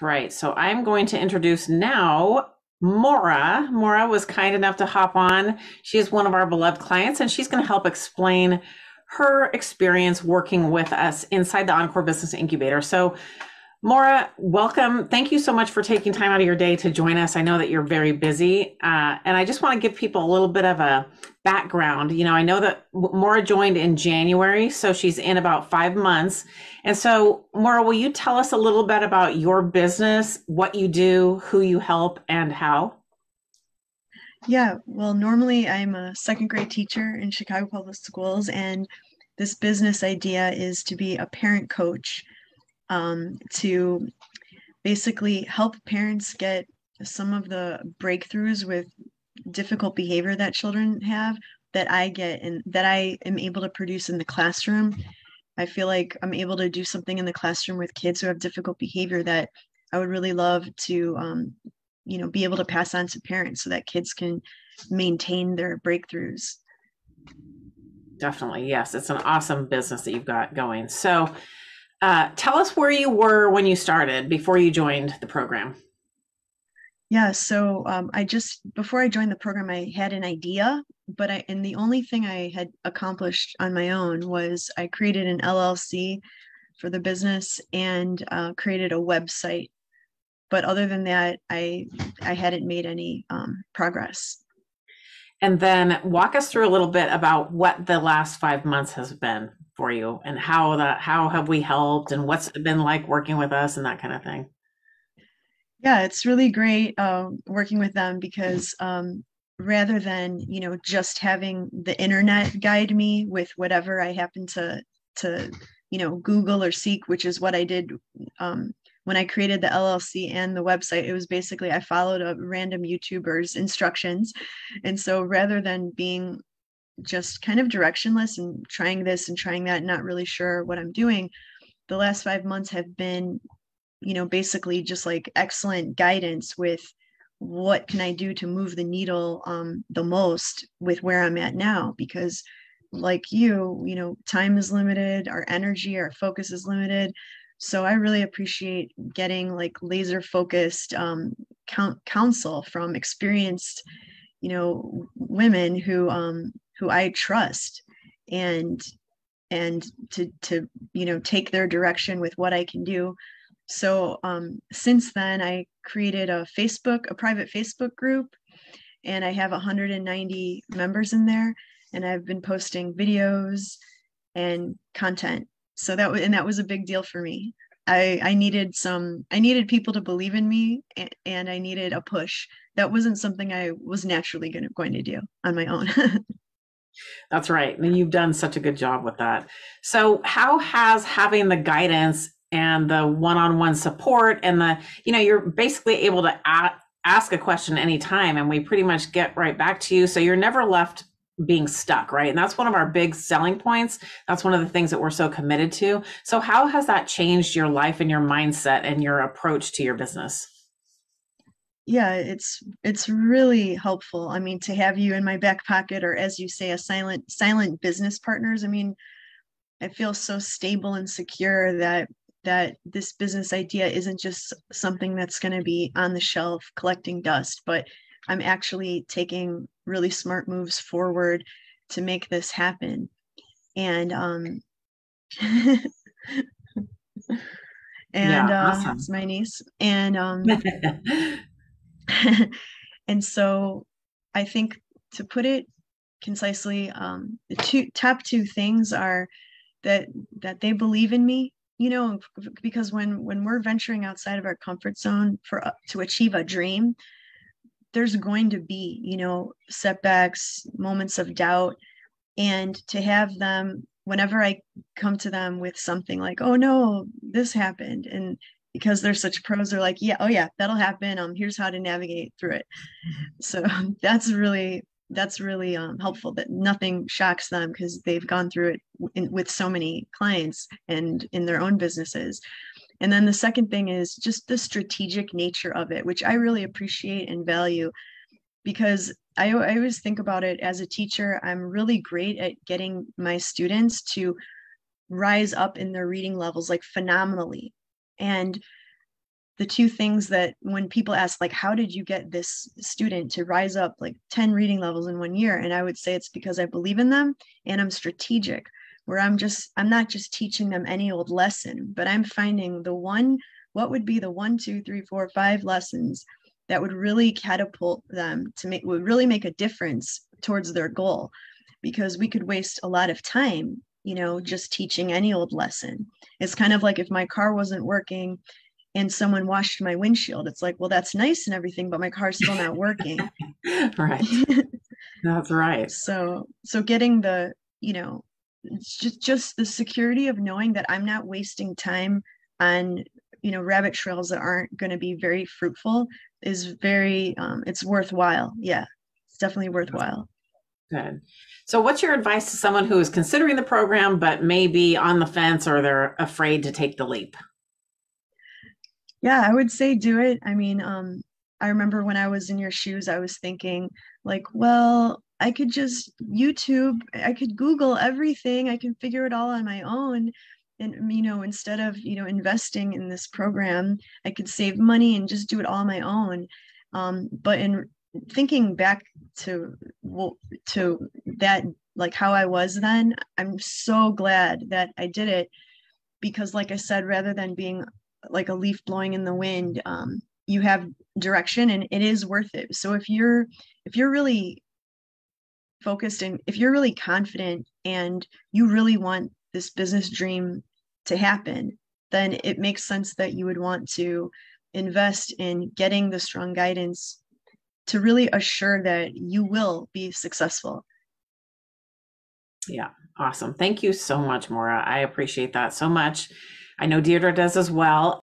Right. So I'm going to introduce now Maura. Maura was kind enough to hop on. She is one of our beloved clients, and she's going to help explain her experience working with us inside the Encore Business Incubator. So Maura, welcome. Thank you so much for taking time out of your day to join us. I know that you're very busy, and I just want to give people a little bit of a background. I know that Maura joined in January, so she's in about 5 months. And so, Maura, will you tell us a little bit about your business, what you do, who you help, and how? Yeah, well, normally I'm a second grade teacher in Chicago Public Schools, and this business idea is to be a parent coach, to basically help parents get some of the breakthroughs with difficult behavior that children have that I get and that I am able to produce in the classroom. I feel like I'm able to do something in the classroom with kids who have difficult behavior that I would really love to, be able to pass on to parents so that kids can maintain their breakthroughs. Definitely. Yes, it's an awesome business that you've got going. So, tell us where you were when you started before you joined the program. Yeah, so before I joined the program, I had an idea, and the only thing I had accomplished on my own was I created an LLC for the business and created a website. But other than that, I hadn't made any progress. And then walk us through a little bit about what the last 5 months has been for you and how have we helped and what's it been like working with us and that kind of thing. Yeah, it's really great working with them because rather than just having the internet guide me with whatever I happen to Google or seek, which is what I did when I created the LLC and the website. It was basically I followed a random YouTuber's instructions, and so rather than being just kind of directionless and trying this and trying that, not really sure what I'm doing, the last 5 months have been basically just like excellent guidance with what can I do to move the needle the most with where I'm at now. Because like time is limited, our energy, our focus is limited. So I really appreciate getting like laser focused counsel from experienced, women who I trust and and to take their direction with what I can do. So since then, I created a private Facebook group, and I have 190 members in there, and I've been posting videos and content. So that was a big deal for me. I needed people to believe in me, and I needed a push. That wasn't something I was naturally going to do on my own. That's right. And you've done such a good job with that. So how has having the guidance and the one-on-one support and you're basically able to ask a question anytime and we pretty much get right back to you. So you're never left being stuck, right? And that's one of our big selling points. That's one of the things that we're so committed to. So how has that changed your life and your mindset and your approach to your business? Yeah, it's really helpful. I mean, to have you in my back pocket, or as you say, a silent business partners. I mean, I feel so stable and secure that this business idea isn't just something that's going to be on the shelf collecting dust, but I'm actually taking really smart moves forward to make this happen. And and Yeah, it's awesome. my niece, and and so I think, to put it concisely, the top two things are that they believe in me, because when we're venturing outside of our comfort zone to achieve a dream, there's going to be setbacks, moments of doubt, and to have them whenever I come to them with something like, oh no, this happened, and because they're such pros, they're like, yeah, oh yeah, that'll happen, here's how to navigate through it. So that's really helpful, that nothing shocks them because they've gone through it with so many clients and in their own businesses. And then the second thing is just the strategic nature of it, which I really appreciate and value, because I always think about it as a teacher. I'm really great at getting my students to rise up in their reading levels like phenomenally. And the two things that when people ask, like, how did you get this student to rise up like 10 reading levels in 1 year? And I would say it's because I believe in them and I'm strategic, where I'm not just teaching them any old lesson, but I'm finding what would be the 1, 2, 3, 4, 5 lessons that would really catapult them would really make a difference towards their goal. Because we could waste a lot of time, just teaching any old lesson. It's kind of like if my car wasn't working and someone washed my windshield. It's like, well, that's nice and everything, but my car's still not working. Right. That's right. So getting it's just the security of knowing that I'm not wasting time on, rabbit trails that aren't going to be very fruitful is it's worthwhile. Yeah, it's definitely worthwhile. Good. So what's your advice to someone who is considering the program, but maybe on the fence or they're afraid to take the leap? Yeah, I would say do it. I mean, I remember when I was in your shoes, I was thinking like, well, I could just YouTube, I could Google everything, I can figure it all on my own. And, instead of, investing in this program, I could save money and just do it all on my own. But in thinking back to that, like how I was then, I'm so glad that I did it because, like I said, rather than being like a leaf blowing in the wind, you have direction and it is worth it. So if you're really focused and if you're really confident and you really want this business dream to happen, then it makes sense that you would want to invest in getting the strong guidance to really assure that you will be successful. Yeah, awesome. Thank you so much, Maura. I appreciate that so much. I know Deirdre does as well.